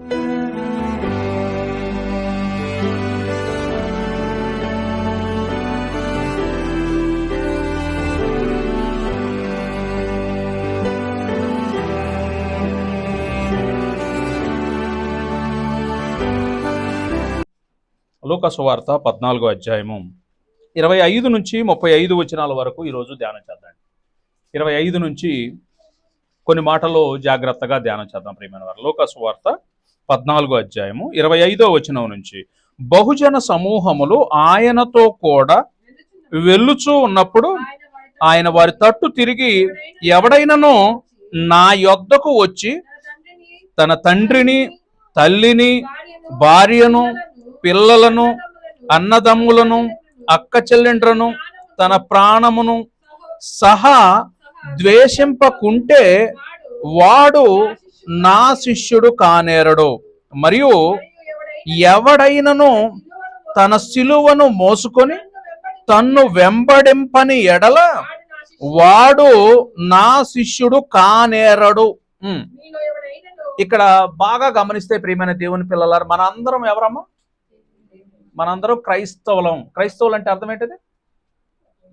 లూకా సువార్త 14వ అధ్యాయము 25 నుంచి 35 వచనాల వరకు ఈరోజు ధ్యానం చేద్దాం. 25 నుంచి కొన్ని మాటలు జాగ్రత్తగా ధ్యానం చేద్దాం ప్రియమైన వారు. లూకా సువార్త 14వ అధ్యాయము 25వ వచనం నుంచి, బహుజన సమూహములు ఆయనతో కూడా వెళ్ళుచూ ఉన్నప్పుడు ఆయన వారి తట్టు తిరిగి, ఎవడైనను నా యొద్దకు వచ్చి తన తండ్రిని, తల్లిని, భార్యను, పిల్లలను, అన్నదమ్ములను, అక్క చెల్లెండ్రను, తన ప్రాణమును సహా ద్వేషింపకుంటే వాడు నా శిష్యుడు కానేరడు. మరియు ఎవడైనను తన సిలువను మోసుకొని తన్ను వెంబడింపని ఎడల వాడు నా శిష్యుడు కానేరడు. ఇక్కడ బాగా గమనిస్తే ప్రియమైన దేవుని పిల్లలారు, మనందరం ఎవరమ్మా? మనందరం క్రైస్తవులం. క్రైస్తవులు అంటే అర్థం ఏంటిది?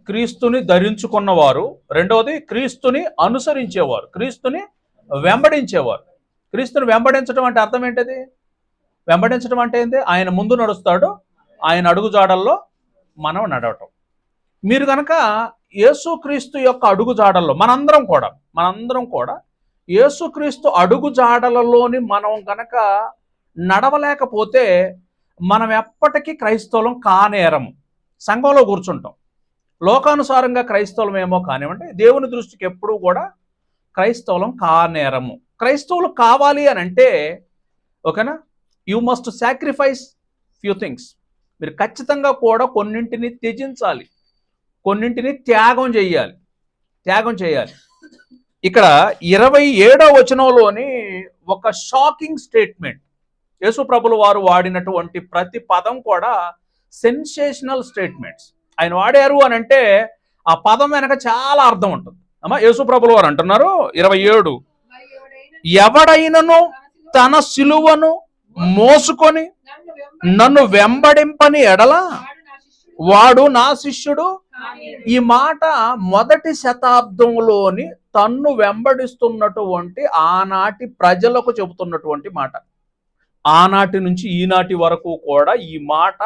క్రీస్తుని ధరించుకున్నవారు. రెండవది క్రీస్తుని అనుసరించేవారు, క్రీస్తుని వెంబడించేవారు. క్రీస్తుని వెంబడించడం అంటే అర్థం ఏంటిది? వెంబడించడం అంటే ఏంటి? ఆయన ముందు నడుస్తాడు, ఆయన అడుగుజాడల్లో మనం నడవటం. మీరు కనుక యేసుక్రీస్తు యొక్క అడుగుజాడల్లో మనందరం కూడా యేసుక్రీస్తు అడుగుజాడలలోని మనం కనుక నడవలేకపోతే మనం ఎప్పటికీ క్రైస్తవులం కానేరము. సంఘంలో కూర్చుంటాం, లోకానుసారంగా క్రైస్తవులం ఏమో కానివ్వండి, దేవుని దృష్టికి ఎప్పుడూ కూడా క్రైస్తవులం కానేరము. క్రైస్తవులు కావాలి అని అంటే ఓకేనా, you must sacrifice few things. మీరు ఖచ్చితంగా కూడా కొన్నింటిని త్యజించాలి, కొన్నింటిని త్యాగం చేయాలి. ఇక్కడ 27వ వచనంలోని ఒక షాకింగ్ స్టేట్మెంట్, యేసు ప్రభుల వారు వాడినటువంటి ప్రతి పదం కూడా సెన్సేషనల్ స్టేట్మెంట్స్ ఆయన వాడారు అని అంటే ఆ పదం వెనక చాలా అర్థం ఉంటుంది. అమ్మా, యేసు ప్రభుల వారు అంటున్నారు 27, ఎవడైనను తన సిలువను మోసుకొని నన్ను వెంబడింపని ఎడల వాడు నా శిష్యుడు. ఈ మాట మొదటి శతాబ్దంలోని తన్ను వెంబడిస్తున్నటువంటి ఆనాటి ప్రజలకు చెబుతున్నటువంటి మాట. ఆనాటి నుంచి ఈనాటి వరకు కూడా ఈ మాట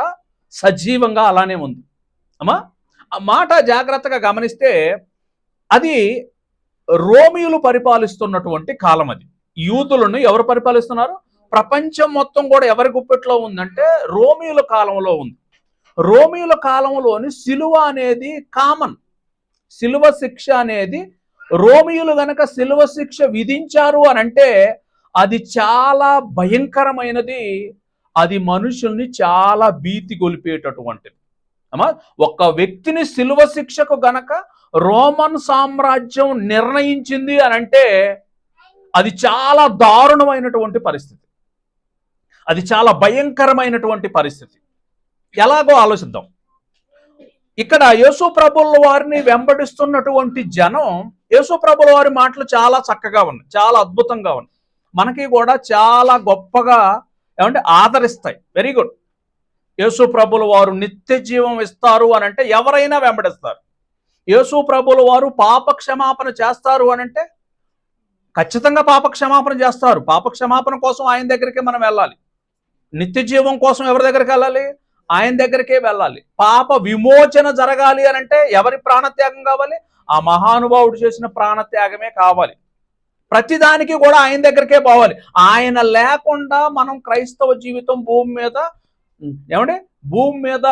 సజీవంగా అలానే ఉంది. అమ్మా, ఆ మాట జాగ్రత్తగా గమనిస్తే అది రోమియులు పరిపాలిస్తున్నటువంటి కాలం. అది యూదులను ఎవరు పరిపాలిస్తున్నారు? ప్రపంచం మొత్తం కూడా ఎవరి గుప్పెట్లో ఉందంటే రోమియుల కాలంలో ఉంది. రోమియుల కాలంలోని సిలువ అనేది కామన్. సిలువ శిక్ష అనేది రోమియులు గనక సిలువ శిక్ష విధించారు అని అంటే అది చాలా భయంకరమైనది, అది మనుషుల్ని చాలా భీతి గొలిపేటటువంటిది. అమ్మా, ఒక వ్యక్తిని సిలువ శిక్షకు గనక రోమన్ సామ్రాజ్యం నిర్ణయించింది అని అంటే అది చాలా దారుణమైనటువంటి పరిస్థితి, అది చాలా భయంకరమైనటువంటి పరిస్థితి. ఎలాగో ఆలోచిద్దాం. ఇక్కడ యేసు ప్రభుల వారిని వెంబడిస్తున్నటువంటి జనం యేసు ప్రభుల వారి మాటలు చాలా చక్కగా ఉన్నాయి, చాలా అద్భుతంగా ఉన్నాయి, మనకి కూడా చాలా గొప్పగా ఏమంటే ఆదరిస్తాయి. Very good. యేసు ప్రభుల వారు నిత్య జీవం ఇస్తారు అని అంటే ఎవరైనా వెంబడిస్తారు. యేసు ప్రభుల వారు పాప క్షమాపణ చేస్తారు అని అంటే ఖచ్చితంగా పాప క్షమాపణ చేస్తారు. పాప క్షమాపణ కోసం ఆయన దగ్గరికే మనం వెళ్ళాలి. నిత్య జీవం కోసం ఎవరి దగ్గరికి వెళ్ళాలి? ఆయన దగ్గరికే వెళ్ళాలి. పాప విమోచన జరగాలి అని అంటే ఎవరి ప్రాణత్యాగం కావాలి? ఆ మహానుభావుడు చేసిన ప్రాణత్యాగమే కావాలి. ప్రతిదానికి కూడా ఆయన దగ్గరికే పోవాలి. ఆయన లేకుండా మనం క్రైస్తవ జీవితం భూమి మీద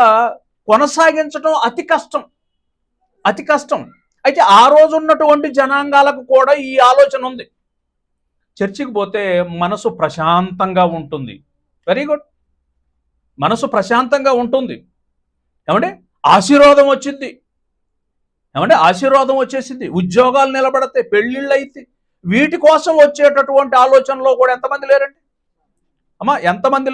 కొనసాగించడం అతి కష్టం. అయితే ఆ రోజు ఉన్నటువంటి జనాంగాలకు కూడా ఈ ఆలోచన ఉంది. చర్చికి పోతే మనసు ప్రశాంతంగా ఉంటుంది. Very good. మనసు ప్రశాంతంగా ఉంటుంది. ఆశీర్వాదం వచ్చింది. ఆశీర్వాదం వచ్చేసింది, ఉద్యోగాలు నిలబడతాయి, పెళ్ళిళ్ళు అయితే. వీటి కోసం వచ్చేటటువంటి ఆలోచనలో కూడా ఎంతమంది లేరండి? అమ్మా, ఎంతమంది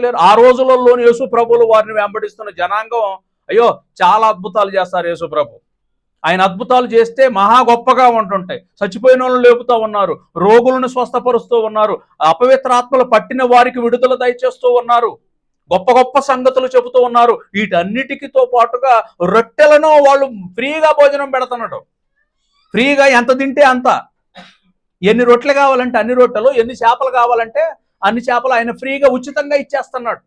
లేరు? ఆ రోజులలోని యేసు ప్రభువులు వారిని వెంబడిస్తున్న జనాంగం, అయ్యో చాలా అద్భుతాలు చేస్తారు యేసు ప్రభు, ఆయన అద్భుతాలు చేస్తే మహా గొప్పగా ఉంటుంటాయి. చచ్చిపోయిన వాళ్ళని లేపుతూ ఉన్నారు, రోగులను స్వస్థపరుస్తూ ఉన్నారు, అపవిత్రాత్మలు పట్టిన వారికి విడుదల దయచేస్తూ ఉన్నారు, గొప్ప గొప్ప సంగతులు చెబుతూ ఉన్నారు. వీటన్నిటికీతో పాటుగా రొట్టెలను వాళ్ళు ఫ్రీగా భోజనం పెడుతున్నాడు. ఫ్రీగా ఎంత తింటే అంత, ఎన్ని రొట్టెలు కావాలంటే అన్ని రొట్టెలు, ఎన్ని చేపలు కావాలంటే అన్ని చేపలు ఆయన ఫ్రీగా ఉచితంగా ఇచ్చేస్తున్నాడు.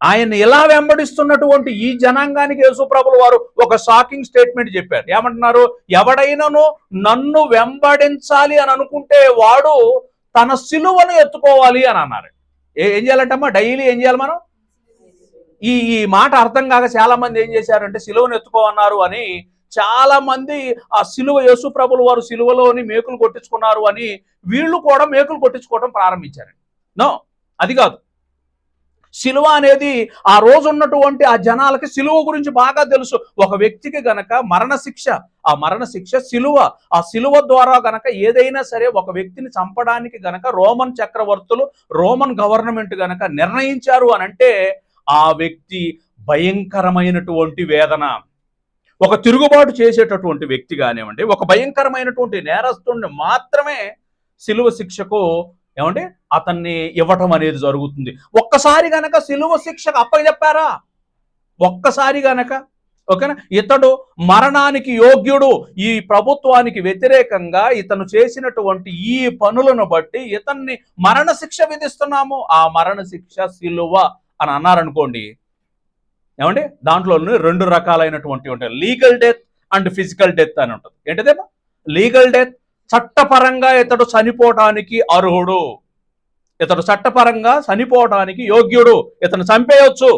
ఆయన ఇలా వెంబడిస్తున్నటువంటి ఈ జనాంగానికి యేసుప్రభుల వారు ఒక షాకింగ్ స్టేట్మెంట్ చెప్పారు. ఏమంటున్నారు? ఎవడైనాను నన్ను వెంబడించాలి అని అనుకుంటే వాడు తన సిలువను ఎత్తుకోవాలి అని అన్నారు. ఏం చేయాలంటమ్మా? డైలీ ఏం చేయాలి మనం? ఈ ఈ మాట అర్థం కాక చాలా మంది ఏం చేశారంటే సిలువను ఎత్తుకోమన్నారు అని చాలా మంది ఆ సిలువ యేసుప్రభుల వారు సిలువలోని మేకులు కొట్టించుకున్నారు అని వీళ్ళు కూడా మేకులు కొట్టించుకోవడం ప్రారంభించారండి. నో, అది కాదు. సిలువ అనేది ఆ రోజు ఉన్నటువంటి ఆ జనాలకి సిలువ గురించి బాగా తెలుసు. ఒక వ్యక్తికి గనక మరణశిక్ష, ఆ మరణశిక్ష సిలువ, ఆ సిలువ ద్వారా గనక ఏదైనా సరే ఒక వ్యక్తిని చంపడానికి గనక రోమన్ చక్రవర్తులు, రోమన్ గవర్నమెంట్ గనక నిర్ణయించారు అని అంటే ఆ వ్యక్తి భయంకరమైనటువంటి వేదన, ఒక తిరుగుబాటు చేసేటటువంటి వ్యక్తి కానివ్వండి, ఒక భయంకరమైనటువంటి నేరస్తుడిని మాత్రమే సిలువ శిక్షకు ఏమంటే అతన్ని ఇవ్వటం అనేది జరుగుతుంది. ఒక్కసారి గనక సిలువ శిక్షకు అప్పచెప్పారా, ఒక్కసారి గనక ఓకేనా, ఇతడు మరణానికి యోగ్యుడు, ఈ ప్రభుత్వానికి వ్యతిరేకంగా ఇతను చేసినటువంటి ఈ పనులను బట్టి ఇతన్ని మరణ శిక్ష విధిస్తున్నాము, ఆ మరణ శిక్ష సిలువ అని అన్నారనుకోండి, ఏమండి దాంట్లో 2 రకాలైనటువంటి ఉంటాయి, legal death and physical death అని ఉంటుంది. ఏంటిదేమో లీగల్ డెత్, చట్టపరంగా ఇతడు చనిపోవటానికి అర్హుడు, ఇతడు చట్టపరంగా చనిపోవటానికి యోగ్యుడు, ఇతను చంపేయొచ్చు.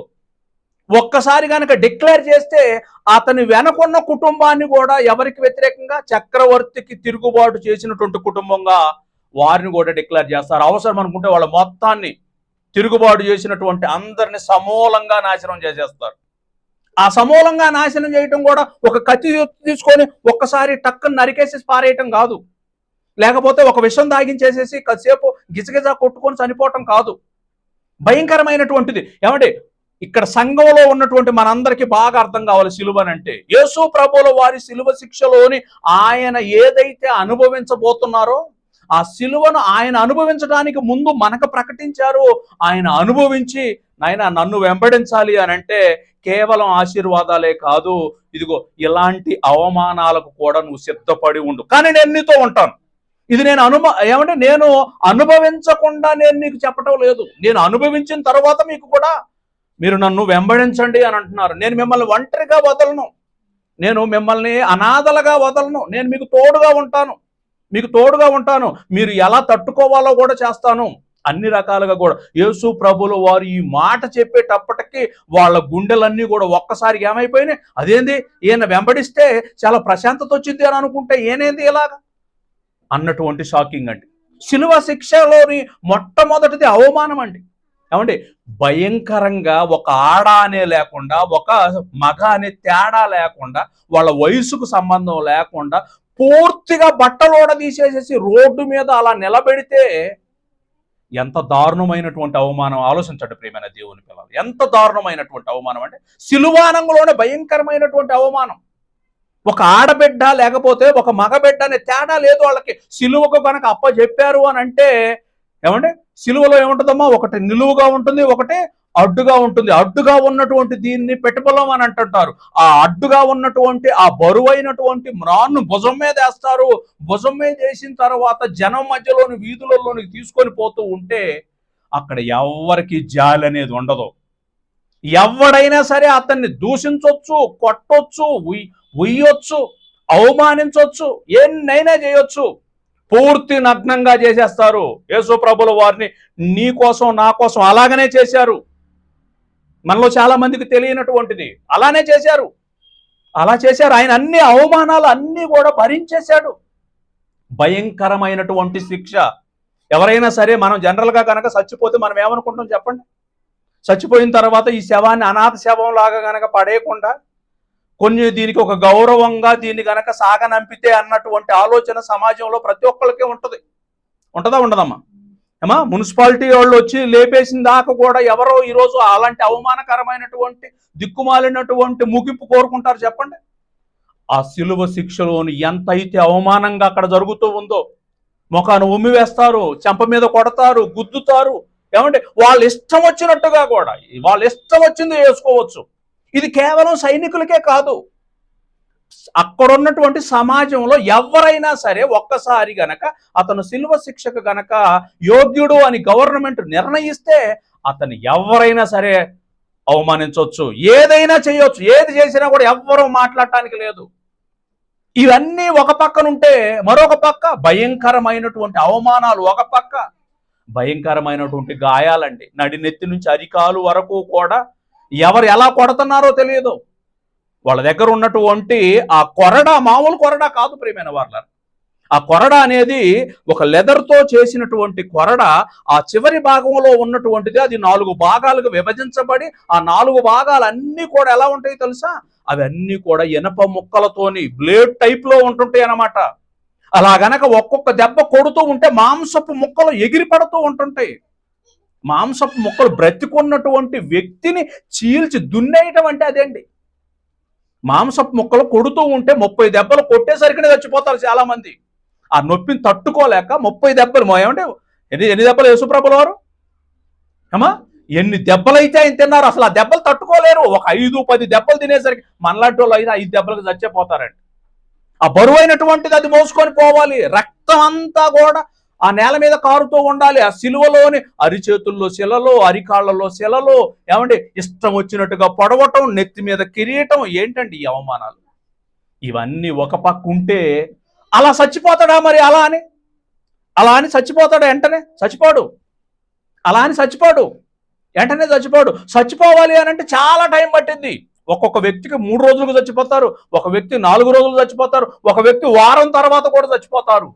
ఒక్కసారి కనుక డిక్లేర్ చేస్తే అతని వెనకున్న కుటుంబాన్ని కూడా ఎవరికి వ్యతిరేకంగా, చక్రవర్తికి తిరుగుబాటు చేసినటువంటి కుటుంబంగా వారిని కూడా డిక్లేర్ చేస్తారు. అవసరం అనుకుంటే వాళ్ళ మొత్తాన్ని, తిరుగుబాటు చేసినటువంటి అందరిని సమూలంగా నాశనం చేసేస్తారు. ఆ సమూలంగా నాశనం చేయటం కూడా ఒక కత్తి తీసుకొని ఒక్కసారి టక్కుని నరికేసి పారేయటం కాదు, లేకపోతే ఒక విషం దాగించేసేసి కాసేపు గిజగిజ కొట్టుకొని చనిపోవటం కాదు. భయంకరమైనటువంటిది. ఏమంటే ఇక్కడ సంఘంలో ఉన్నటువంటి మనందరికీ బాగా అర్థం కావాలి సిలువనంటే. యేసు ప్రభువుల వారి సిలువ శిక్షలోని ఆయన ఏదైతే అనుభవించబోతున్నారో ఆ సిలువను ఆయన అనుభవించడానికి ముందు మనకు ప్రకటించారు. ఆయన అనుభవించి నాయన నన్ను వెంబడించాలి అని అంటే కేవలం ఆశీర్వాదాలే కాదు, ఇదిగో ఇలాంటి అవమానాలకు కూడా నువ్వు సిద్ధపడి ఉండు, కానీ నేను నీతో ఉంటాను. ఇది నేను ఏమంటే నేను అనుభవించకుండా నేను నీకు చెప్పటం లేదు, నేను అనుభవించిన తర్వాత మీకు కూడా మీరు నన్ను వెంబడించండి అని అంటున్నారు. నేను మిమ్మల్ని ఒంటరిగా వదలను, నేను మిమ్మల్ని అనాథలుగా వదలను, నేను మీకు తోడుగా ఉంటాను, మీకు తోడుగా ఉంటాను, మీరు ఎలా తట్టుకోవాలో కూడా చేస్తాను, అన్ని రకాలుగా కూడా. యేసు ప్రభువుల వారు ఈ మాట చెప్పేటప్పటికీ వాళ్ళ గుండెలన్నీ కూడా ఒక్కసారి ఏమైపోయినాయి, అదేంది ఈయన వెంబడిస్తే చాలా ప్రశాంతత వచ్చింది అని అనుకుంటే ఏనేంది ఇలాగా అన్నటువంటి షాకింగ్ అండి. శిలువ శిక్షలోని మొట్టమొదటిది అవమానం అండి. ఏమండి భయంకరంగా ఒక ఆడ అనే లేకుండా, ఒక మగ అనే తేడా లేకుండా, వాళ్ళ వయసుకు సంబంధం లేకుండా పూర్తిగా బట్టలోడ తీసేసేసి రోడ్డు మీద అలా నిలబెడితే ఎంత దారుణమైనటువంటి అవమానం ఆలోచించండి ప్రియమైన దేవుని పిల్లలు. ఎంత దారుణమైనటువంటి అవమానం అంటే సిలువానంలోనే భయంకరమైనటువంటి అవమానం. ఒక ఆడబిడ్డ లేకపోతే ఒక మగబిడ్డ అనే తేడా లేదు వాళ్ళకి. సిలువకు కనుక అప్పచెప్పారు అని అంటే ఏమంటే సిలువలో ఏముంటుందమ్మా, ఒకటి నిలువుగా ఉంటుంది, ఒకటి అడ్డుగా ఉంటుంది. అడ్డుగా ఉన్నటువంటి దీన్ని పెట్టుబలం అని అంటుంటారు. ఆ అడ్డుగా ఉన్నటువంటి ఆ బరువైనటువంటి మ్రాన్ను భుజం మీద వేస్తారు. భుజం మీద వేసిన తర్వాత జనం మధ్యలోని వీధులలోనికి తీసుకొని పోతూ ఉంటే అక్కడ ఎవరికి జాలి అనేది ఉండదు. ఎవడైనా సరే అతన్ని దూషించవచ్చు, కొట్టొచ్చు, ఉయ్యొచ్చు, అవమానించవచ్చు, ఎన్నైనా చేయొచ్చు, పూర్తి నగ్నంగా చేసేస్తారు. యేసు ప్రభుల వారిని నీ కోసం నా కోసం అలాగనే చేశారు. మనలో చాలా మందికి తెలియనటువంటిది అలానే చేశారు, అలా చేశారు. ఆయన అన్ని అవమానాలు అన్నీ కూడా భరించేశాడు. భయంకరమైనటువంటి శిక్ష. ఎవరైనా సరే మనం జనరల్గా కనుక చచ్చిపోతే మనం ఏమనుకుంటాం చెప్పండి? చచ్చిపోయిన తర్వాత ఈ శవాన్ని అనాథ శవం లాగా కనుక పడేయకుండా కొన్ని దీనికి ఒక గౌరవంగా దీన్ని గనక సాగనంపితే అన్నటువంటి ఆలోచన సమాజంలో ప్రతి ఒక్కరికి ఉంటుంది. ఉంటుందా ఉండదమ్మా? ఏమా మున్సిపాలిటీ వాళ్ళు వచ్చి లేపేసిన దాకా కూడా ఎవరో ఈరోజు అలాంటి అవమానకరమైనటువంటి దిక్కుమాలినటువంటి ముగింపు కోరుకుంటారు చెప్పండి? ఆ శిలువ శిక్షలోని ఎంతైతే అవమానంగా అక్కడ జరుగుతూ ఉందో, ముఖాన్ని ఉమ్మి వేస్తారు, చెంప మీద కొడతారు, గుద్దుతారు. ఏమంటే వాళ్ళు ఇష్టం వచ్చినట్టుగా కూడా వాళ్ళు ఇష్టం వచ్చింది చేసుకోవచ్చు. ఇది కేవలం సైనికులకే కాదు, అక్కడ ఉన్నటువంటి సమాజంలో ఎవరైనా సరే ఒక్కసారి గనక అతను శిలువ శిక్షకు గనక యోగ్యుడు అని గవర్నమెంట్ నిర్ణయిస్తే అతను ఎవరైనా సరే అవమానించవచ్చు, ఏదైనా చేయొచ్చు. ఏది చేసినా కూడా ఎవ్వరూ మాట్లాడటానికి లేదు. ఇవన్నీ ఒక పక్కనుంటే మరొక పక్క భయంకరమైనటువంటి అవమానాలు, ఒక పక్క భయంకరమైనటువంటి గాయాలండి. నడినెత్తి నుంచి అరికాలు వరకు కూడా ఎవరు ఎలా కొడుతున్నారో తెలియదు. వాళ్ళ దగ్గర ఉన్నటువంటి ఆ కొరడా మామూలు కొరడా కాదు ప్రియమైన వాళ్ళ. ఆ కొరడ అనేది ఒక లెదర్తో చేసినటువంటి కొరడ. ఆ చివరి భాగంలో ఉన్నటువంటిది అది 4 భాగాలుగా విభజించబడి, ఆ 4 భాగాలన్నీ కూడా ఎలా ఉంటాయి తెలుసా? అవన్నీ కూడా ఇనప ముక్కలతోని బ్లేడ్ టైప్ లో ఉంటుంటాయి అన్నమాట. అలా గనక ఒక్కొక్క దెబ్బ కొడుతూ ఉంటే మాంసపు ముక్కలు ఎగిరి పడుతూ ఉంటుంటాయి. మాంసపు ముక్కలు బ్రతికున్నటువంటి వ్యక్తిని చీల్చి దున్నేయటం అంటే అదేండి. మాంసపు ముక్కలు కొడుతూ ఉంటే 30 దెబ్బలు కొట్టేసరికి చచ్చిపోతారు చాలా మంది. ఆ నొప్పిని తట్టుకోలేక 30 దెబ్బలు. ఏమంటే ఎన్ని దెబ్బలు యేసుప్రభుల వారు ఏమా ఎన్ని దెబ్బలైతే ఆయన తిన్నారు, అసలు ఆ దెబ్బలు తట్టుకోలేరు. ఒక 5-10 దెబ్బలు తినేసరికి మనలాంటి వాళ్ళు అయితే 5 దెబ్బలకు చచ్చిపోతారండి. ఆ బరువైనటువంటిది అది మోసుకొని పోవాలి. రక్తం అంతా కూడా ఆ నేల మీద కారుతూ ఉండాలి. ఆ సిలువలోని అరిచేతుల్లో శిలలో, అరికాళ్లలో శిలలో, ఏమంటే ఇష్టం వచ్చినట్టుగా పొడవటం, నెత్తి మీద కిరీటం. ఏంటండి ఈ అవమానాలు? ఇవన్నీ ఒక పక్క ఉంటే అలా చచ్చిపోతాడా మరి? అలా అని చచ్చిపోతాడా? వెంటనే చచ్చిపోడు. అలా అని చచ్చిపోడు, వెంటనే చచ్చిపోడు. చచ్చిపోవాలి అని అంటే చాలా టైం పట్టింది. ఒక్కొక్క వ్యక్తికి 3 రోజులకు చచ్చిపోతారు, ఒక వ్యక్తి 4 రోజులు చచ్చిపోతారు, ఒక వ్యక్తి వారం తర్వాత కూడా చచ్చిపోతారు.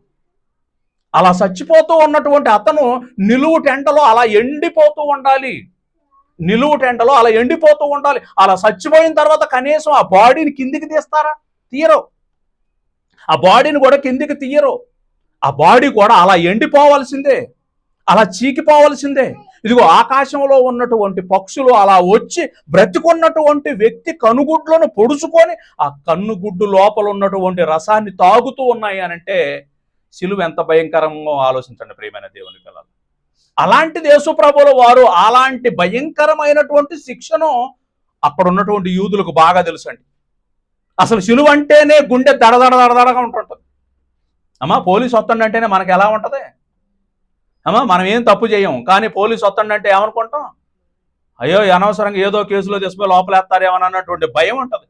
అలా చచ్చిపోతూ ఉన్నటువంటి అతను నిలువు టెంటలో అలా ఎండిపోతూ ఉండాలి. నిలువు టెంటలో అలా ఎండిపోతూ ఉండాలి. అలా చచ్చిపోయిన తర్వాత కనీసం ఆ బాడీని కిందికి తీస్తారా? తీయరు. ఆ బాడీని కూడా కిందికి తీయరు. ఆ బాడీ కూడా అలా ఎండిపోవాల్సిందే, అలా చీకిపోవాల్సిందే. ఇదిగో ఆకాశంలో ఉన్నటువంటి పక్షులు అలా వచ్చి బ్రతికున్నటువంటి వ్యక్తి కనుగుడ్లను పొడుచుకొని ఆ కన్నుగుడ్డు లోపల ఉన్నటువంటి రసాన్ని తాగుతూ ఉన్నాయి అనంటే సిలువ ఎంత భయంకరంగా ఆలోచించండి ప్రియమైన దేవుని పిల్లలు. అలాంటి యేసుప్రభుల వారు అలాంటి భయంకరమైనటువంటి శిక్షను అక్కడ ఉన్నటువంటి యూదులకు బాగా తెలుసండి. అసలు సిలువ అంటేనే గుండె దడదడగా ఉంటుంటుంది. అమ్మా పోలీసు వస్తుండ అంటేనే మనకు ఎలా ఉంటుంది? అమ్మా మనం ఏం తప్పు చేయం, కానీ పోలీసు వస్తుండ అంటే ఏమనుకుంటాం? అయ్యో అనవసరంగా ఏదో కేసులో తీసుకుపోయి లోపలేస్తారేమని అన్నటువంటి భయం ఉంటుంది.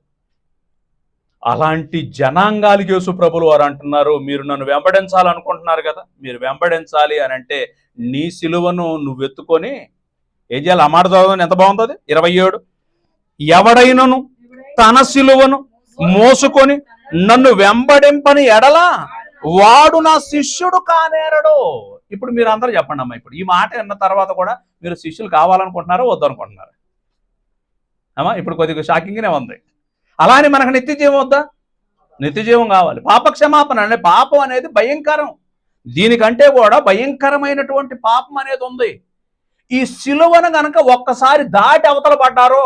అలాంటి జనాంగాలకి యేసుప్రభులు వారు అంటున్నారు, మీరు నన్ను వెంబడించాలనుకుంటున్నారు కదా, మీరు వెంబడించాలి అని అంటే నీ సిలువను నువ్వు ఎత్తుకొని ఏం చేయాలి? ఆ మాట చదవని ఎంత బాగుంటుంది. 27 ఎవడైనను తన సిలువను మోసుకొని నన్ను వెంబడింపని ఎడల వాడు నా శిష్యుడు కానేరడు. ఇప్పుడు మీరు అందరూ చెప్పండి అమ్మా, ఇప్పుడు ఈ మాట విన్న తర్వాత కూడా మీరు శిష్యులు కావాలనుకుంటున్నారో వద్దనుకుంటున్నారా? అమ్మా ఇప్పుడు కొద్దిగా షాకింగ్గానే ఉంది. అలా అని మనకు నిత్య జీవం వద్దా? నిత్య జీవం కావాలి. పాప క్షమాపణ అంటే పాపం అనేది భయంకరం. దీనికంటే కూడా భయంకరమైనటువంటి పాపం అనేది ఉంది. ఈ సిలువను గనక ఒక్కసారి దాటి అవతల పడ్డారో,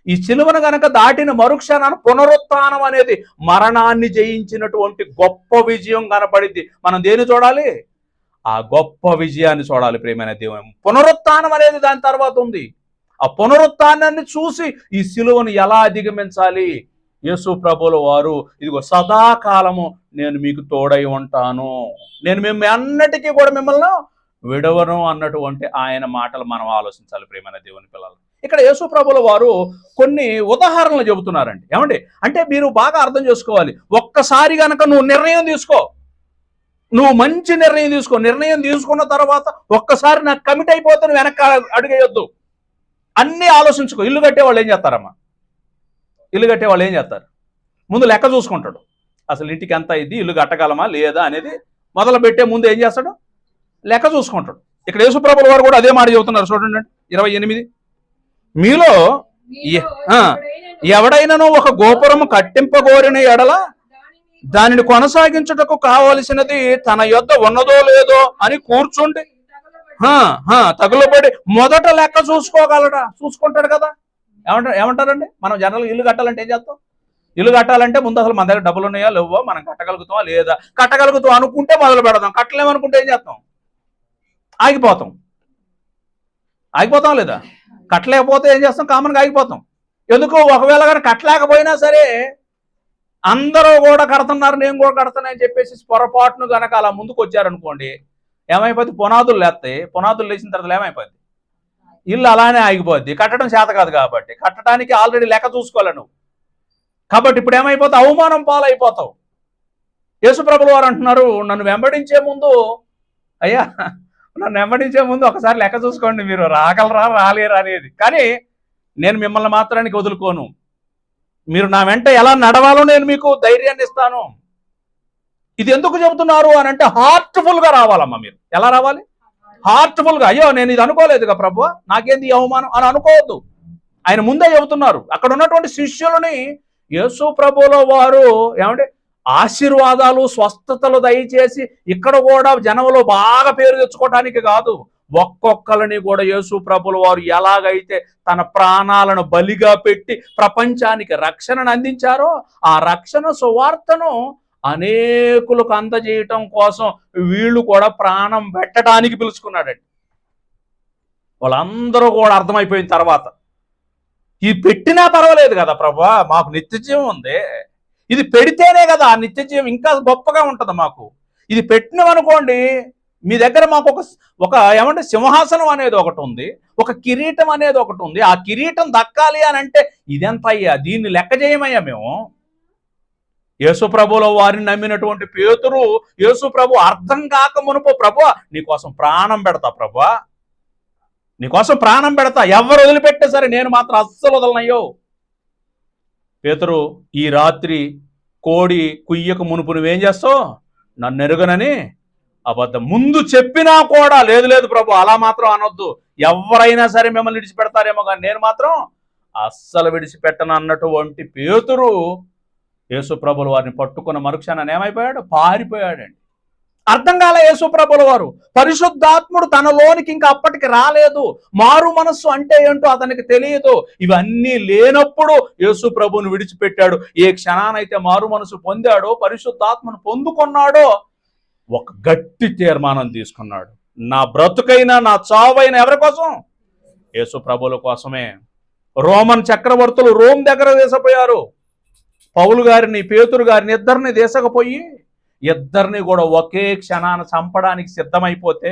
ఈ సిలువను గనక దాటిన మరుక్షణాన పునరుత్థానం అనేది మరణాన్ని జయించినటువంటి గొప్ప విజయం కనపడింది. మనం దేని చూడాలి? ఆ గొప్ప విజయాన్ని చూడాలి ప్రియమైన దేవుని. పునరుత్థానం అనేది దాని తర్వాత ఉంది. ఆ పునరుత్థానాన్ని చూసి ఈ సిలువను ఎలా అధిగమించాలి? యేసు ప్రభువుల వారు ఇదిగో సదాకాలము నేను మీకు తోడై ఉంటాను, నేను మిమ్మల్ని అన్నిటికీ కూడా మిమ్మల్ని విడవను అన్నటువంటి ఆయన మాటలు మనం ఆలోచించాలి ప్రియమైన దేవుని పిల్లలు. ఇక్కడ యేసు ప్రభువుల వారు కొన్ని ఉదాహరణలు చెబుతున్నారండి. ఏమండి అంటే మీరు బాగా అర్థం చేసుకోవాలి. ఒక్కసారి గనక నువ్వు నిర్ణయం తీసుకో, నువ్వు మంచి నిర్ణయం తీసుకో. నిర్ణయం తీసుకున్న తర్వాత ఒక్కసారి నాకు కమిట్ అయిపోతే నువ్వు వెనక్కి అడుగేయొద్దు. అన్నీ ఆలోచించుకో. ఇల్లు కట్టేవాళ్ళు ఏం చేస్తారమ్మా? ఇల్లు కట్టేవాళ్ళు ఏం చేస్తారు? ముందు లెక్క చూసుకుంటాడు. అసలు ఇంటికి ఎంత అయింది, ఇల్లు కట్టగలమా లేదా అనేది మొదలు పెట్టే ముందు ఏం చేస్తాడు? లెక్క చూసుకుంటాడు. ఇక్కడ యేసుప్రభుల వారు కూడా అదే మాట చెబుతున్నారు. చూడండి 28 మీలో ఎవడైనాను ఒక గోపురము కట్టింపగోరిన ఎడల దానిని కొనసాగించుటకు కావలసినది తన యొద్ద ఉన్నదో లేదో అని కూర్చుండి తగులుబడి మొదట లెక్క చూసుకుంటాడు కదా. ఏమంటారండి? మనం జనరల్గా ఇల్లు కట్టాలంటే ఏం చేస్తాం? ఇల్లు కట్టాలంటే ముందు అసలు మన దగ్గర డబ్బులు ఉన్నాయా లేవో, మనం కట్టగలుగుతామా లేదా, కట్టగలుగుతాం అనుకుంటే మొదలు పెడదాం, కట్టలేమనుకుంటే ఏం చేస్తాం, ఆగిపోతాం లేదా, కట్టలేకపోతే ఏం చేస్తాం, కామన్గా ఆగిపోతాం. ఎందుకు, ఒకవేళ కానీ కట్టలేకపోయినా సరే అందరూ కూడా కడుతున్నారు నేను కూడా కడతాను అని చెప్పేసి పొరపాటును కనుక అలా ముందుకు వచ్చారనుకోండి, ఏమైపోద్ది, పునాదులు లేస్తాయి. పునాదులు లేచిన తర్వాత ఏమైపోద్ది, ఇల్లు అలానే ఆగిపోద్ది. కట్టడం చేత కాదు కాబట్టి, కట్టడానికి ఆల్రెడీ లెక్క చూసుకోవాలి నువ్వు. కాబట్టి ఇప్పుడు ఏమైపోతావు, అవమానం పాలైపోతావు. యేసుప్రభులు వారు అంటున్నారు, నన్ను వెంబడించే ముందు, అయ్యా నన్ను వెంబడించే ముందు ఒకసారి లెక్క చూసుకోండి, మీరు రాగలరా రాలేరా అనేది. కానీ నేను మిమ్మల్ని మాత్రానికి వదులుకోను, మీరు నా వెంట ఎలా నడవాలో నేను మీకు ధైర్యాన్ని ఇస్తాను. ఇది ఎందుకు చెబుతున్నారు అని అంటే, హార్ట్ఫుల్గా రావాలమ్మా. మీరు ఎలా రావాలి, హార్ట్ఫుల్గా. అయ్యో నేను ఇది అనుకోలేదుగా ప్రభు, నాకేంది అవమానం అని అనుకోవద్దు. ఆయన ముందే చెబుతున్నారు. అక్కడ ఉన్నటువంటి శిష్యులని యేసు ప్రభువుల వారు ఏమంటే ఆశీర్వాదాలు స్వస్థతలు దయచేసి ఇక్కడ కూడా జనంలో బాగా పేరు తెచ్చుకోవడానికి కాదు, ఒక్కొక్కరిని కూడా యేసు ప్రభువుల వారు ఎలాగైతే తన ప్రాణాలను బలిగా పెట్టి ప్రపంచానికి రక్షణను అందించారో, ఆ రక్షణ సువార్తను అనేకులకు అందజేయటం కోసం వీళ్ళు కూడా ప్రాణం పెట్టడానికి పిలుచుకున్నాడండి. వాళ్ళందరూ కూడా అర్థమైపోయిన తర్వాత, ఇది పెట్టినా పర్వాలేదు కదా ప్రభా, మాకు నిత్యజీవం ఉంది, ఇది పెడితేనే కదా ఆ నిత్యజీవం ఇంకా గొప్పగా ఉంటుంది మాకు. ఇది పెట్టినమనుకోండి, మీ దగ్గర మాకు ఒక ఏమంటే సింహాసనం అనేది ఒకటి ఉంది, ఒక కిరీటం అనేది ఒకటి ఉంది. ఆ కిరీటం దక్కాలి అని అంటే ఇదెంత అయ్యా, దీన్ని లెక్క చేయమయ్యా మేము. యేసుప్రభుల వారిని నమ్మినటువంటి పేతురు, యేసుప్రభు అర్థం కాక మునుపు, ప్రభు నీకోసం ప్రాణం పెడతా, ప్రభు నీకోసం ప్రాణం పెడతా, ఎవరు వదిలిపెట్టే సరే నేను మాత్రం అస్సలు వదలనయ్యో. పేతురు, ఈ రాత్రి కోడి కుయ్యకు మునుపు నువ్వేం చేస్తావు, నన్ను ఎరుగనని అబద్ధం ముందు చెప్పినా కూడా, లేదు లేదు ప్రభు అలా మాత్రం అనొద్దు, ఎవరైనా సరే మిమ్మల్ని విడిచిపెడతారేమో కానీ నేను మాత్రం అస్సలు విడిచిపెట్టను అన్నటువంటి పేతురు యేసుప్రభుల వారిని పట్టుకున్న మరుక్షణాన్ని ఏమైపోయాడు, పారిపోయాడండి. అర్థం కాలే యేసుప్రభుల వారు, పరిశుద్ధాత్ముడు తనలోనికి ఇంకా అప్పటికి రాలేదు, మారు మనస్సు అంటే ఏంటో అతనికి తెలియదు. ఇవన్నీ లేనప్పుడు యేసుప్రభుని విడిచిపెట్టాడు. ఏ క్షణానైతే మారు మనసు పొందాడో, పరిశుద్ధాత్మను పొందుకున్నాడో, ఒక గట్టి తీర్మానం తీసుకున్నాడు, నా బ్రతుకైనా నా చావైనా ఎవరి కోసం, యేసుప్రభుల కోసమే. రోమన్ చక్రవర్తులు రోమ్ దగ్గర దేశపోయారు. పౌలు గారిని పేతురు గారిని ఇద్దరిని దేశకపోయి ఇద్దరిని కూడా ఒకే క్షణాన చంపడానికి సిద్ధమైపోతే,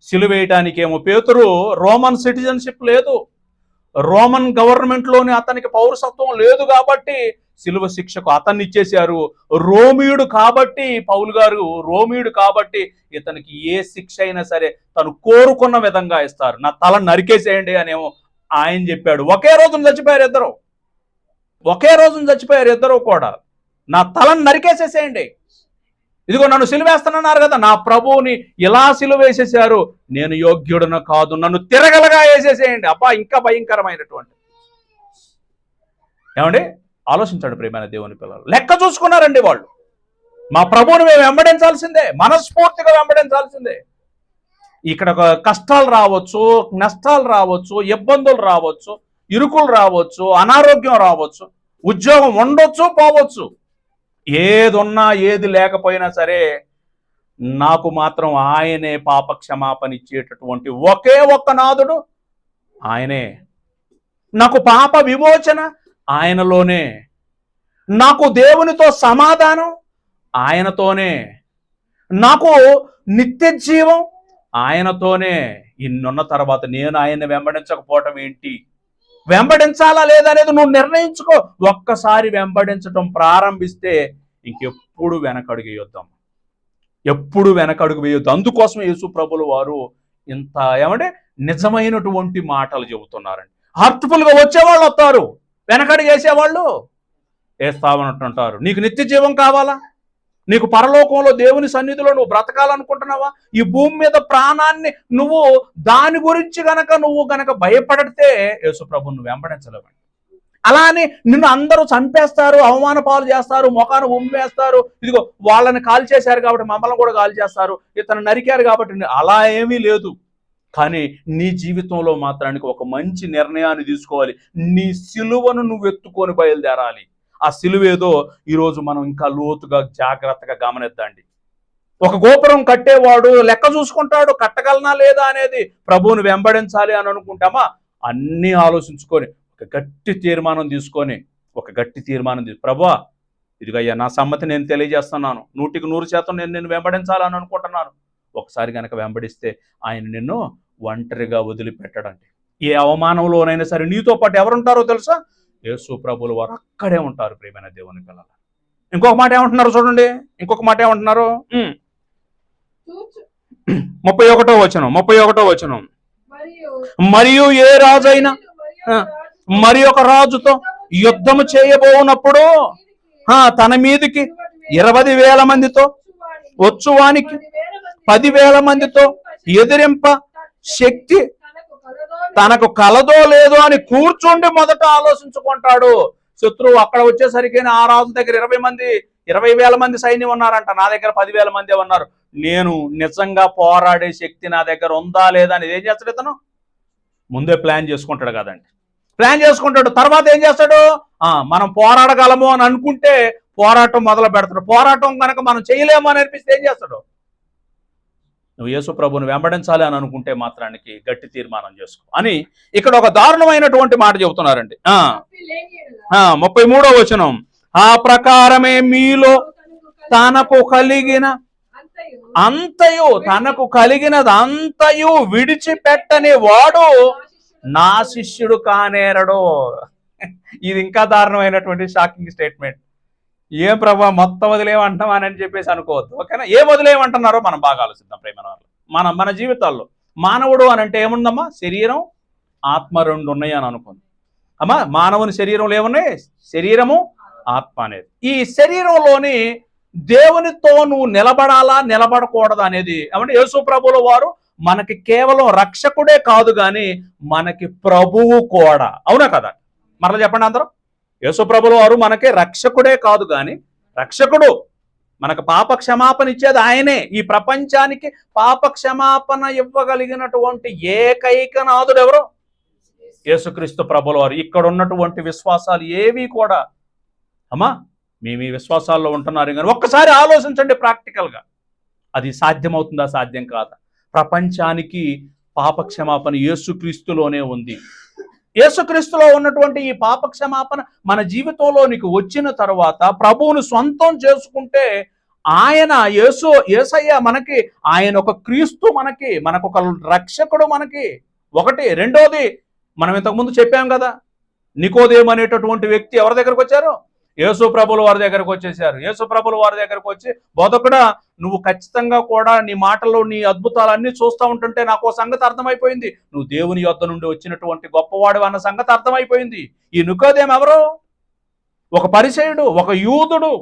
సిలువేయటానికి ఏమో పేతురు రోమన్ సిటిజన్షిప్ లేదు, రోమన్ గవర్నమెంట్లోని అతనికి పౌరసత్వం లేదు కాబట్టి సిలువ శిక్షకు అతన్ని ఇచ్చేశారు. రోమియుడు కాబట్టి, పౌలు గారు రోమియుడు కాబట్టి ఇతనికి ఏ శిక్ష అయినా సరే తను కోరుకున్న విధంగా ఇస్తారు, నా తల నరికేసేయండి అనేమో ఆయన చెప్పాడు. ఒకే రోజున చచ్చిపోయారు ఇద్దరు, ఒకే రోజున చచ్చిపోయారు ఇద్దరు కూడా. నా తలను నరికేసేసేయండి, ఇదిగో నన్ను సిలువేస్తానన్నారు కదా, నా ప్రభువుని ఇలా సిలువేసేశారు, నేను యోగ్యుడను కాదు, నన్ను తిరగలగా వేసేసేయండి. అబ్బా ఇంకా భయంకరమైనటువంటి. ఏమండి ఆలోచించండి ప్రియమైన దేవుని పిల్లలు, లెక్క చూసుకున్నారండి వాళ్ళు. మా ప్రభువుని మేము వెంబడించాల్సిందే, మనస్ఫూర్తిగా వెంబడించాల్సిందే. ఇక్కడ కష్టాలు రావచ్చు, నష్టాలు రావచ్చు, ఇబ్బందులు రావచ్చు, ఇరుకులు రావచ్చు, అనారోగ్యం రావచ్చు, ఉద్యోగం ఉండొచ్చు పోవచ్చు, ఏది ఉన్నా ఏది లేకపోయినా సరే నాకు మాత్రం ఆయనే పాప క్షమాపణ ఇచ్చేటటువంటి ఒకే ఒక్క నాథుడు ఆయనే. నాకు పాప విమోచన ఆయనలోనే, నాకు దేవునితో సమాధానం ఆయనతోనే, నాకు నిత్య జీవం ఆయనతోనే. ఇన్నున్న తర్వాత నేను ఆయన్ని వెంబడించకపోవటం ఏంటి? వెంబడించాలా లేదనేది నువ్వు నిర్ణయించుకో. ఒక్కసారి వెంబడించటం ప్రారంభిస్తే ఇంకెప్పుడు వెనకడుగు వేయొద్దాం, ఎప్పుడు వెనకడుగు వేయొద్దు. అందుకోసం యేసు ప్రభుల వారు ఇంత ఏమంటే నిజమైనటువంటి మాటలు చెబుతున్నారండి. హార్ట్ఫుల్గా వచ్చేవాళ్ళు వస్తారు, వెనకడుగు వేసేవాళ్ళు వేస్తామన్నట్టుంటారు. నీకు నిత్య జీవం కావాలా? నీకు పరలోకంలో దేవుని సన్నిధిలో నువ్వు బ్రతకాలనుకుంటున్నావా? ఈ భూమి మీద ప్రాణాన్ని నువ్వు దాని గురించి నువ్వు గనక భయపడితే యేసు ప్రభువును నువ్వు వెంబడించలేవండి. అలా అని నిన్ను అందరూ చంపేస్తారు, అవమాన పాలు చేస్తారు, మొఖాన్ని ఉమ్మేస్తారు, ఇదిగో వాళ్ళని కాల్ చేశారు కాబట్టి మమ్మల్ని కూడా కాల్ చేస్తారు, ఇతను నరికారు కాబట్టి, అలా ఏమీ లేదు. కానీ నీ జీవితంలో మాత్రానికి ఒక మంచి నిర్ణయాన్ని తీసుకోవాలి. నీ సిలువను నువ్వు ఎత్తుకొని బయలుదేరాలి. ఆ సిలువేదో ఈరోజు మనం ఇంకా లోతుగా జాగ్రత్తగా గమనిద్దండి. ఒక గోపురం కట్టేవాడు లెక్క చూసుకుంటాడు, కట్టగలనా లేదా అనేది. ప్రభువుని వెంబడించాలి అని అనుకుంటామా, అన్నీ ఆలోచించుకొని ఒక గట్టి తీర్మానం తీసుకొని ప్రభువా ఇదిగయ్యా నా సమ్మతి నేను తెలియజేస్తున్నాను, 100% నేను నిన్ను వెంబడించాలని అనుకుంటున్నాను. ఒకసారి కనుక వెంబడిస్తే ఆయన నిన్ను ఒంటరిగా వదిలిపెట్టడండి. ఏ అవమానంలోనైనా సరే నీతో పాటు ఎవరుంటారో తెలుసా? యేసు ప్రభువుల వారు అక్కడే ఉంటారు. ప్రియమైన దేవుని పిల్లలు, ఇంకొక మాట ఏమంటున్నారు చూడండి, ఇంకొక మాట ఏమంటున్నారు? 31వ వచనం. మరియు ఏ రాజైనా మరి ఒక రాజుతో యుద్ధము చేయబోనప్పుడు తన మీదికి 20,000 మందితో వచ్చువానికి 10,000 మందితో ఎదిరింప శక్తి తనకు కలదో లేదో అని కూర్చుండి మొదట ఆలోచించుకుంటాడు. శత్రువు అక్కడ వచ్చేసరికి ఆ రాజు దగ్గర 20,000 మంది సైన్యం ఉన్నారంట, నా దగ్గర 10,000 మంది ఉన్నారు. నేను నిజంగా పోరాడే శక్తి నా దగ్గర ఉందా లేదా అని ఏం చేస్తాడు ఇతను? ముందే ప్లాన్ చేసుకుంటాడు కదండి. ప్లాన్ చేసుకుంటాడు. తర్వాత ఏం చేస్తాడు? మనం పోరాడగలము అని అనుకుంటే పోరాటం మొదలు పెడతాడు. పోరాటం కనుక మనం చేయలేము అని అనిపిస్తే ఏం చేస్తాడు? నువ్వు యేసు ప్రభువుని వెంబడించాలి అని అనుకుంటే మాత్రానికి గట్టి తీర్మానం చేసుకో అని ఇక్కడ ఒక దారుణమైనటువంటి మాట చెబుతున్నారండి. 33వ వచనం. ఆ ప్రకారమే మీలో తనకు కలిగినది అంతయు విడిచిపెట్టని వాడు నా శిష్యుడు కానేరడు. ఇది ఇంకా దారుణమైనటువంటి షాకింగ్ స్టేట్మెంట్. ఏం ప్రభా మొత్తం వదిలేమంటున్నాం అని చెప్పేసి అనుకోవద్దు, ఓకేనా? ఏం వదిలేయమంటున్నారో మనం బాగా ఆలోచిద్దాం. ప్రేమ మన జీవితాల్లో మానవుడు అని అంటే ఏముందమ్మా? శరీరం ఆత్మ 2 ఉన్నాయి అని అనుకుంది అమ్మా. మానవుని శరీరంలో ఏమున్నాయి? శరీరము ఆత్మ అనేది. ఈ శరీరంలోని దేవునితో నువ్వు నిలబడాలా నిలబడకూడదు అనేది ఏమంటే యేసు ప్రభువుల వారు మనకి కేవలం రక్షకుడే కాదు కానీ మనకి ప్రభువు కూడా. అవునా కదా? మరలా చెప్పండి అందరూ. యేసు ప్రభువుల వారు మనకి రక్షకుడే కాదు కానీ రక్షకుడు, మనకు పాప క్షమాపణ ఇచ్చేది ఆయనే. ఈ ప్రపంచానికి పాప క్షమాపణ ఇవ్వగలిగినటువంటి ఏకైక నాథుడు ఎవరు? యేసుక్రీస్తు ప్రభువుల వారు. ఇక్కడ ఉన్నటువంటి విశ్వాసాలు ఏవి కూడా అమ్మా మీ విశ్వాసాల్లో ఉంటున్నారు కానీ ఒక్కసారి ఆలోచించండి ప్రాక్టికల్గా, అది సాధ్యమవుతుందా? సాధ్యం కాదా? ప్రపంచానికి పాప క్షమాపణ యేసుక్రీస్తులోనే ఉంది. యేసుక్రీస్తులో ఉన్నటువంటి ఈ పాప క్షమాపణ మన జీవితంలోనికి వచ్చిన తర్వాత ప్రభువును సొంతం చేసుకుంటే ఆయన యేసయ్య మనకి, ఆయన ఒక క్రీస్తు మనకొక రక్షకుడు మనకి. ఒకటి. రెండోది, మనం ఇంతకుముందు చెప్పాం కదా, నికోదేము అనేటటువంటి వ్యక్తి ఎవరి దగ్గరకు వచ్చారు? యేసు ప్రభువుల వారి దగ్గరకు వచ్చేసారు. యేసు ప్రభువుల వారి దగ్గరకు వచ్చి, బోధకుడా నువ్వు ఖచ్చితంగా కూడా నీ మాటల్లో నీ అద్భుతాలన్నీ చూస్తూ ఉంటుంటే నాకు ఒక సంగతి అర్థమైపోయింది, నువ్వు దేవుని యొద్ద నుండి వచ్చినటువంటి గొప్పవాడు అన్న సంగతి అర్థమైపోయింది. ఈ నికోదేము ఎవరు? ఒక పరిసయుడు, ఒక యూదుడు,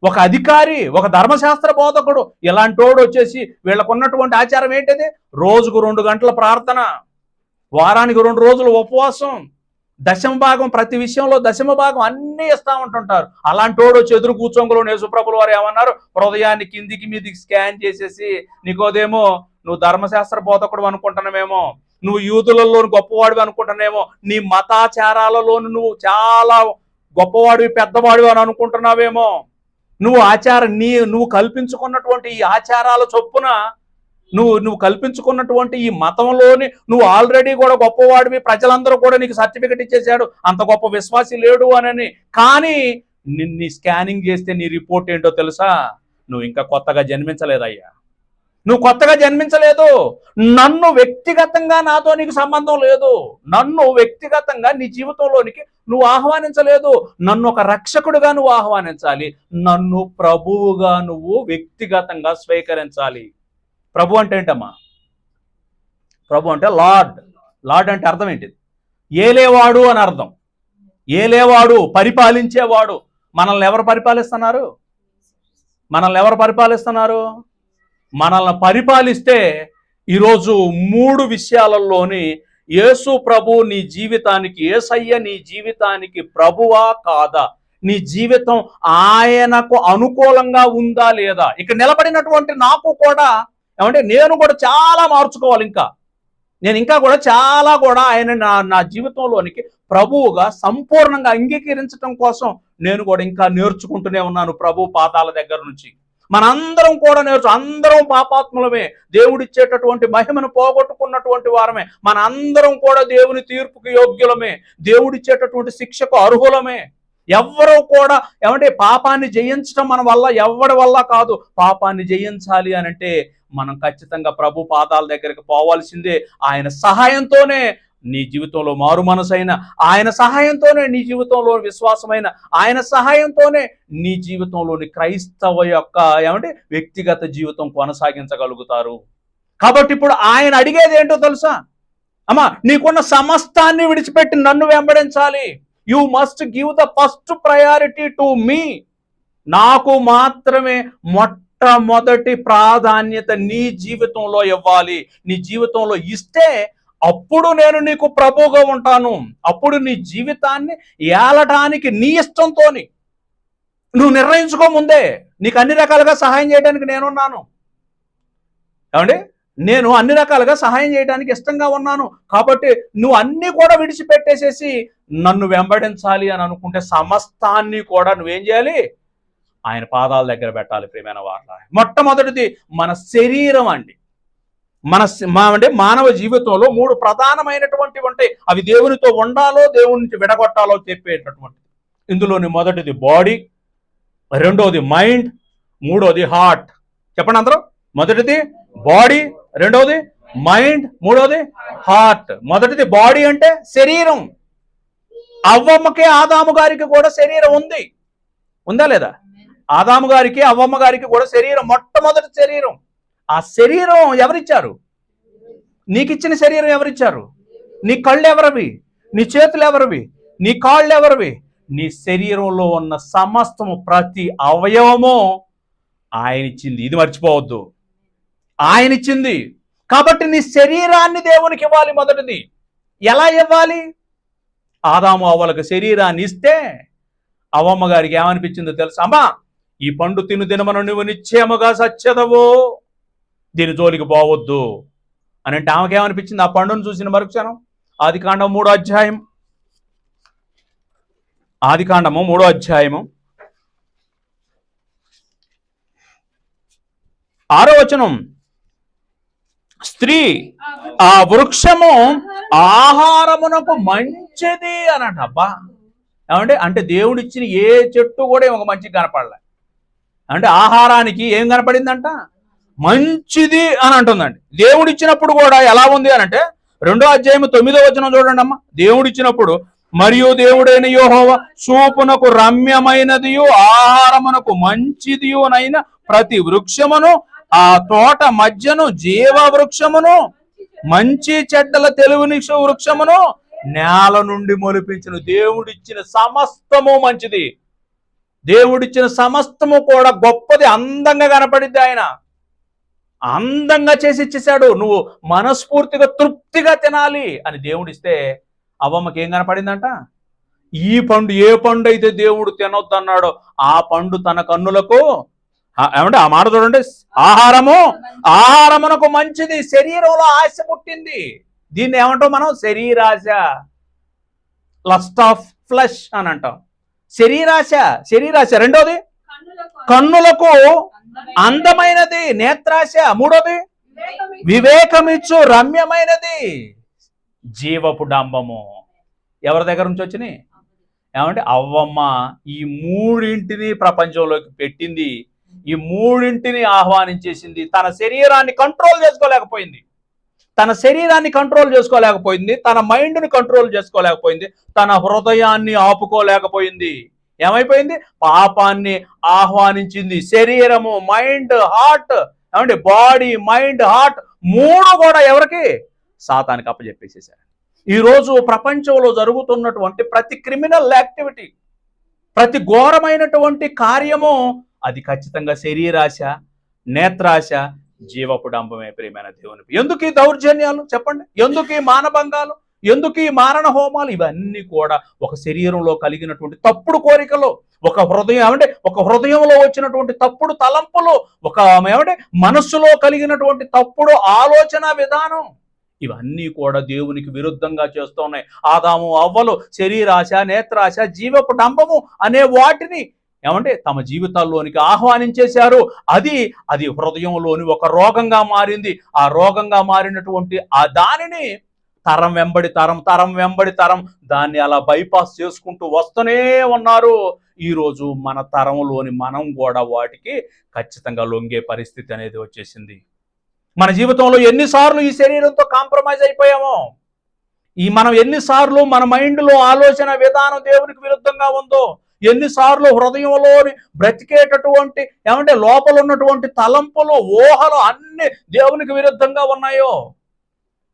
ఒక అధికారి, ఒక ధర్మశాస్త్ర బోధకుడు. ఇలాంటోడు వచ్చేసి వీళ్ళకున్నటువంటి ఆచారం ఏంటిది? రోజుకు 2 గంటల ప్రార్థన, వారానికి 2 రోజులు ఉపవాసం, దశమ భాగం, ప్రతి విషయంలో దశమ భాగం అన్నీ ఇస్తా ఉంటుంటారు. అలాంటోడు వచ్చి ఎదురు కూర్చోంగులో యేసు ప్రభువుల వారు ఏమన్నారు? హృదయాన్ని కిందికి మీదికి స్కాన్ చేసేసి, నీకోదేమో నువ్వు ధర్మశాస్త్ర బోధకుడు అనుకుంటున్నావేమో, నువ్వు యూదులలో గొప్పవాడివి అనుకుంటున్నావేమో, నీ మతాచారాలలోను నువ్వు చాలా గొప్పవాడివి పెద్దవాడివి అని అనుకుంటున్నావేమో, నువ్వు కల్పించుకున్నటువంటి ఈ ఆచారాల చొప్పున నువ్వు కల్పించుకున్నటువంటి ఈ మతంలోని నువ్వు ఆల్రెడీ కూడా గొప్పవాడివి, ప్రజలందరూ కూడా నీకు సర్టిఫికెట్ ఇచ్చేసాడు, అంత గొప్ప విశ్వాసి లేడు అని. కానీ నిన్ను స్కానింగ్ చేస్తే నీ రిపోర్ట్ ఏంటో తెలుసా? నువ్వు ఇంకా కొత్తగా జన్మించలేదయ్యా, నువ్వు కొత్తగా జన్మించలేదు. నన్ను వ్యక్తిగతంగా నాతో నీకు సంబంధం లేదు, నన్ను వ్యక్తిగతంగా నీ జీవితంలోనికి నువ్వు ఆహ్వానించలేదు. నన్ను ఒక రక్షకుడిగా నువ్వు ఆహ్వానించాలి, నన్ను ప్రభువుగా నువ్వు వ్యక్తిగతంగా స్వీకరించాలి. ప్రభు అంటే ఏంటమ్మా? ప్రభు అంటే లార్డ్. లార్డ్ అంటే అర్థం ఏంటి? ఏలేవాడు అని అర్థం. ఏలేవాడు, పరిపాలించేవాడు. మనల్ని ఎవరు పరిపాలిస్తున్నారు? మనల్ని పరిపాలిస్తే ఈరోజు 3 విషయాలలోని యేసు ప్రభు నీ జీవితానికి, యేసయ్య నీ జీవితానికి ప్రభువా కాదా? నీ జీవితం ఆయనకు అనుకూలంగా ఉందా లేదా? ఇక్కడ నిలబడినటువంటి నాకు కూడా ఏమంటే నేను కూడా చాలా మార్చుకోవాలి. ఇంకా నేను ఇంకా కూడా చాలా కూడా ఆయన నా జీవితంలోనికి ప్రభువుగా సంపూర్ణంగా అంగీకరించడం కోసం నేను కూడా ఇంకా నేర్చుకుంటూనే ఉన్నాను ప్రభు పాదాల దగ్గర నుంచి. మనందరం కూడా అందరం పాపాత్ములమే, దేవుడిచ్చేటటువంటి మహిమను పోగొట్టుకున్నటువంటి వారమే, మన అందరం కూడా దేవుని తీర్పుకు యోగ్యులమే, దేవుడిచ్చేటటువంటి శిక్షకు అర్హులమే. ఎవ్వరూ కూడా పాపాన్ని జయించడం మన వల్ల ఎవరి వల్ల కాదు. పాపాన్ని జయించాలి అనంటే మనం ఖచ్చితంగా ప్రభు పాదాల దగ్గరికి పోవాల్సిందే. ఆయన సహాయంతోనే నీ జీవితంలో మారు మనసైన, ఆయన సహాయంతోనే నీ జీవితంలో విశ్వాసమైన, ఆయన సహాయంతోనే నీ జీవితంలోని క్రైస్తవ యొక్క వ్యక్తిగత జీవితం కొనసాగించగలుగుతారు. కాబట్టి ఇప్పుడు ఆయన అడిగేది ఏంటో తెలుసా? అమ్మా, నీకున్న సమస్తాన్ని విడిచిపెట్టి నన్ను వెంబడించాలి. You must give the first priority to me. నాకు మాత్రమే మొట్టమొదటి ప్రాధాన్యత నీ జీవితంలో ఇవ్వాలి. నీ జీవితంలో ఇస్తే అప్పుడు నేను నీకు ప్రభువుగా ఉంటాను. అప్పుడు నీ జీవితాన్ని ఏలటానికి నీ ఇష్టంతో నువ్వు నిర్ణయించుకో ముందే. నీకు అన్ని రకాలుగా సహాయం చేయడానికి నేనున్నాను. నేను అన్ని రకాలుగా సహాయం చేయడానికి ఇష్టంగా ఉన్నాను. కాబట్టి నువ్వు అన్ని కూడా విడిచిపెట్టేసేసి నన్ను వెంబడించాలి అని అనుకుంటే సమస్తాన్ని కూడా నువ్వేం చేయాలి? ఆయన పాదాల దగ్గర పెట్టాలి. ప్రియమైన వారు, మొట్టమొదటిది మన శరీరం అండి. మానవ జీవితంలో 3 ప్రధానమైనటువంటివి ఉంటాయి. అవి దేవునితో ఉండాలో దేవుని నుంచి విడగొట్టాలో చెప్పేటటువంటి. ఇందులోని మొదటిది బాడీ, రెండోది మైండ్, మూడోది హార్ట్. చెప్పండి అందరూ. మొదటిది బాడీ, రెండోది మైండ్, మూడోది హార్ట్. మొదటిది బాడీ అంటే శరీరం. అవ్వమ్మకి ఆదాము గారికి కూడా శరీరం ఉంది, ఉందా లేదా? ఆదాము గారికి అవ్వమ్మ గారికి కూడా శరీరం, మొట్టమొదటి శరీరం. ఆ శరీరం ఎవరిచ్చారు? నీకు ఇచ్చిన శరీరం ఎవరిచ్చారు? నీ కళ్ళు ఎవరివి? నీ చేతులు ఎవరివి? నీ కాళ్ళు ఎవరివి? నీ శరీరంలో ఉన్న సమస్తము, ప్రతి అవయవము ఆయన ఇచ్చింది. ఇది మర్చిపోవద్దు, ఆయన ఇచ్చింది. కాబట్టి నీ శరీరాన్ని దేవునికి ఇవ్వాలి. మొదటిది ఎలా ఇవ్వాలి? ఆదాము అవ్వలకు శరీరాన్ని ఇస్తే అవ్వమ్మ గారికి ఏమనిపించిందో తెలుసా? అమ్మా, ఈ పండు తిను దినమను నువ్వు నిశ్చయముగా సత్యదవో, దీని జోలికి పోవద్దు అని అంటే ఆమెకేమనిపించింది? ఆ పండును చూసిన మరుక్షణం ఆదికాండము 3వ అధ్యాయం, ఆదికాండము 3వ అధ్యాయము 6వ వచనం, స్త్రీ ఆ వృక్షము ఆహారమునకు మంచిది అనంట. అబ్బా, అంటే దేవుడిచ్చిన ఏ చెట్టు కూడా ఒక మంచిగా కనపడలే. అంటే ఆహారానికి ఏం కనపడిందంట? మంచిది అని అంటుందండి. దేవుడిచ్చినప్పుడు కూడా ఎలా ఉంది అని అంటే 2వ అధ్యాయం 9వ వచనం చూడండి అమ్మ. దేవుడిచ్చినప్పుడు, మరియు దేవుడైన యెహోవా చూపునకు రమ్యమైనదియు ఆహారమునకు మంచిదియునైన ప్రతి వృక్షమును, ఆ తోట మధ్యను జీవ వృక్షమును, మంచి చెడ్డల తెలుగుని వృక్షమును నేల నుండి మొలిపించిన. దేవుడిచ్చిన సమస్తము మంచిది. దేవుడిచ్చిన సమస్తము కూడా గొప్పది, అందంగా కనపడిద్ది. ఆయన అందంగా చేసి ఇచ్చేశాడు. నువ్వు మనస్ఫూర్తిగా తృప్తిగా తినాలి అని దేవుడిస్తే అవ్వమ్మకి ఏం కనపడిందంట? ఈ పండు, ఏ పండు అయితే దేవుడు తినొద్దు అన్నాడో ఆ పండు తన కన్నులకు, ఆ మాట చూడండి, ఆహారమునకు మంచిది. శరీరంలో ఆశ పుట్టింది. దీన్ని ఏమంటాం మనం? శరీరాశ, లస్ట్ ఆఫ్ ఫ్లెష్ అని అంటాం. శరీరాశ. రెండోది కన్నులకు అందమైనది, నేత్రాశ. మూడోది వివేకమిచ్చు రమ్యమైనది, జీవపు డంబము. ఎవరి దగ్గర నుంచి వచ్చినాయి? అవ్వమ్మ ఈ 3ంటిని ప్రపంచంలోకి పెట్టింది. ఈ 3ంటిని ఆహ్వానించేసింది. తన శరీరాన్ని కంట్రోల్ చేసుకోలేకపోయింది, తన మైండ్ని కంట్రోల్ చేసుకోలేకపోయింది, తన హృదయాన్ని ఆపుకోలేకపోయింది. ఏమైపోయింది? పాపాన్ని ఆహ్వానించింది. శరీరము, mind, heart, body, mind, heart 3 కూడా ఎవరికి? సాతానికి అప్పచెప్పేసేసారు. ఈరోజు ప్రపంచంలో జరుగుతున్నటువంటి ప్రతి క్రిమినల్ యాక్టివిటీ, ప్రతి ఘోరమైనటువంటి కార్యము అది ఖచ్చితంగా శరీరాశ, నేత్రాశ, జీవపు డంబమే. ప్రియమైన దేవుని, ఎందుకు ఈ దౌర్జన్యాలు చెప్పండి? ఎందుకు ఈ మానభంగాలు? ఎందుకు ఈ మారణ హోమాలు? ఇవన్నీ కూడా ఒక శరీరంలో కలిగినటువంటి తప్పుడు కోరికలు, ఒక హృదయంలో వచ్చినటువంటి తప్పుడు తలంపులు, మనస్సులో కలిగినటువంటి తప్పుడు ఆలోచన విధానం. ఇవన్నీ కూడా దేవునికి విరుద్ధంగా చేస్తూ ఉన్నాయి. ఆదాము అవ్వలు శరీరాశ, నేత్రాశ, జీవపు డంబము అనే వాటిని ఏమంటే తమ జీవితాల్లోనికి ఆహ్వానించేశారు. అది హృదయంలోని ఒక రోగంగా మారింది. ఆ రోగంగా మారినటువంటి ఆ దానిని తరం వెంబడి తరం, తరం వెంబడి తరం దాన్ని అలా బైపాస్ చేసుకుంటూ వస్తూనే ఉన్నారు. ఈరోజు మన తరంలోని మనం కూడా వాటికి ఖచ్చితంగా లొంగే పరిస్థితి అనేది వచ్చేసింది. మన జీవితంలో ఎన్నిసార్లు ఈ శరీరంతో కాంప్రమైజ్ అయిపోయామో, మనం ఎన్నిసార్లు మన మైండ్లో ఆలోచన విధానం దేవునికి విరుద్ధంగా ఉందో, ఎన్నిసార్లు హృదయంలోని బ్రతికేటటువంటి ఏమంటే లోపల ఉన్నటువంటి తలంపులు, ఊహలు అన్ని దేవునికి విరుద్ధంగా ఉన్నాయో.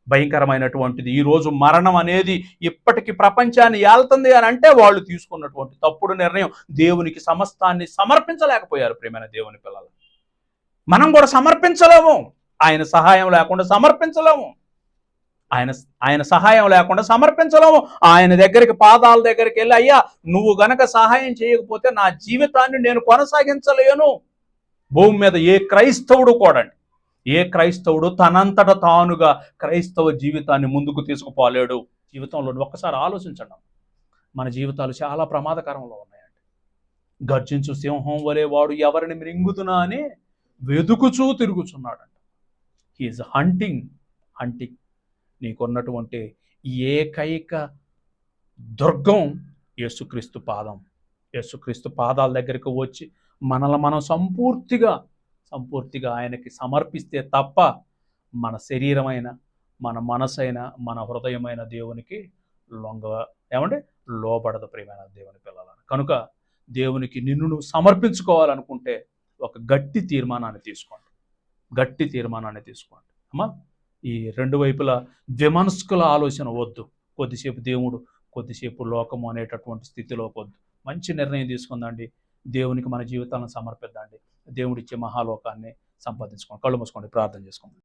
భయంకరమైనటువంటిది. ఈరోజు మరణం అనేది ఇప్పటికీ ప్రపంచాన్ని ఏళ్తుంది అని అంటే వాళ్ళు తీసుకున్నటువంటి తప్పుడు నిర్ణయం. దేవునికి సమస్తాన్ని సమర్పించలేకపోయారు. ప్రియమైన దేవుని పిల్లలు, మనం కూడా సమర్పించలేము. ఆయన సహాయం లేకుండా సమర్పించలేము. ఆయన సహాయం లేకుండా సమర్పించలేము. ఆయన దగ్గరికి, పాదాల దగ్గరికి వెళ్ళి, అయ్యా నువ్వు గనక సహాయం చేయకపోతే నా జీవితాన్ని నేను కొనసాగించలేను. భూమి మీద ఏ క్రైస్తవుడు కూడా, ఏ క్రైస్తవుడు తనంతట తానుగా క్రైస్తవ జీవితాన్ని ముందుకు తీసుకుపోలేడు. జీవితంలో ఒక్కసారి ఆలోచించండి, మన జీవితాలు చాలా ప్రమాదకరంలో ఉన్నాయండి. గర్జించు సింహం వలె వాడు ఎవరిని మృంగుతున్నా అని వెదుకుచూ తిరుగుచున్నాడంట. He's hunting. నీకున్నటువంటి ఏకైక దుర్గం యేసుక్రీస్తు పాదం. యేసుక్రీస్తు పాదాల దగ్గరికి వచ్చి మనల్ని మనం సంపూర్తిగా ఆయనకి సమర్పిస్తే తప్ప మన శరీరమైన, మన మనసైన, మన హృదయమైన దేవునికి లోబడదు. ప్రియమైన దేవుని పిల్లలను కనుక దేవునికి నిన్ను నువ్వు సమర్పించుకోవాలనుకుంటే ఒక గట్టి తీర్మానాన్ని తీసుకోండి. అమ్మా, ఈ రెండు వైపులా ద్విమనస్కుల ఆలోచన వద్దు. కొద్దిసేపు దేవుడు, కొద్దిసేపు లోకము అనేటటువంటి స్థితిలోకి వద్దు. మంచి నిర్ణయం తీసుకుందండి. దేవునికి మన జీవితాలను సమర్పిద్దండి. దేవుడిచ్చే మహాలోకాన్ని సంపాదించుకోండి. కళ్ళు మూసుకోండి, ప్రార్థన చేసుకోండి.